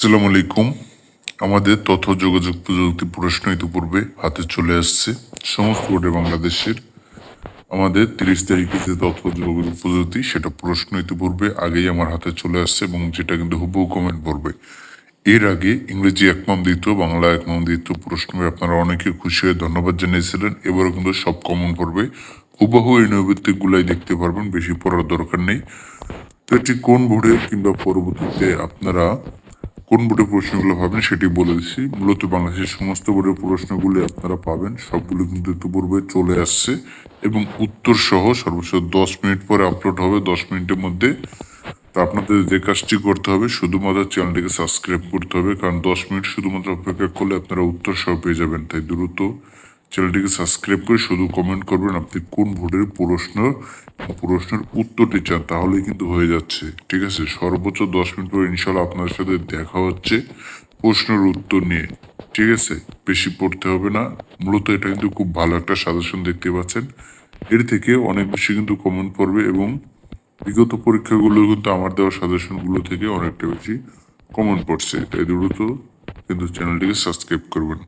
আসসালামু আলাইকুম। আমাদের তথ্য যোগাযোগ প্রযুক্তি প্রশ্ন ইতিপূর্বে হাতে চলে আসছে সমস্ত বোর্ডে বাংলাদেশের। আমাদের 30 তারিখে যে তথ্য যোগাযোগ প্রযুক্তি সেটা প্রশ্ন ইতিপূর্বে আগেই আমার হাতে চলে আসছে এবং যেটা কিন্তু হুবহু কমেন্ট পড়বে। এর আগে ইংরেজি 1 মাম দ্বিতীয়, বাংলা 1 মাম দ্বিতীয় প্রশ্ন আপনারা অনেকে খুশি হয়ে ধন্যবাদ জানিয়েছিলেন। এবারও কিন্তু সব কমন পড়বে, হুবহু এই নৈবেত্তিকগুলাই দেখতে পারবেন, বেশি পড়ার দরকার নেই। তো এটি কোন বোর্ডে কিংবা পরবর্তীতে আপনারা কোন বোর্ডের প্রশ্নগুলো পাবেন সেটি বলে দিচ্ছি। মূলত বাংলাদেশের সমস্ত বোর্ডের প্রশ্নগুলি আপনারা পাবেন, সবগুলো কিন্তু ইতিপূর্বে চলে আসছে এবং উত্তর সহ সর্বোচ্চ 10 মিনিট পরে আপলোড হবে, 10 মিনিটের মধ্যে। তো আপনাদের যে কাজটি করতে হবে, শুধুমাত্র চ্যানেলটিকে সাবস্ক্রাইব করতে হবে, কারণ 10 মিনিট শুধুমাত্র অপেক্ষা করলে আপনারা উত্তর সহ পেয়ে যাবেন। তাই দ্রুত চ্যানেলটিকে সাবস্ক্রাইব করে শুধু কমেন্ট করবেন আপনি কোন বোর্ডের প্রশ্নের উত্তরটি চান, তাহলেই কিন্তু হয়ে যাচ্ছে। ঠিক আছে, সর্বোচ্চ 10 মিনিট পরে ইনশাল্লাহ আপনার সাথে দেখা হচ্ছে প্রশ্নের উত্তর নিয়ে। ঠিক আছে, বেশি পড়তে হবে না। মূলত এটা কিন্তু খুব ভালো একটা সাজেশন দেখতে পাচ্ছেন। এর থেকে অনেক বেশি কিন্তু কমেন্ট পড়বে এবং বিগত পরীক্ষাগুলো কিন্তু আমার দেওয়া সাজেশনগুলো থেকে অনেকটা বেশি কমেন্ট পড়ছে। তাই দ্রুত কিন্তু চ্যানেলটিকে সাবস্ক্রাইব করবেন।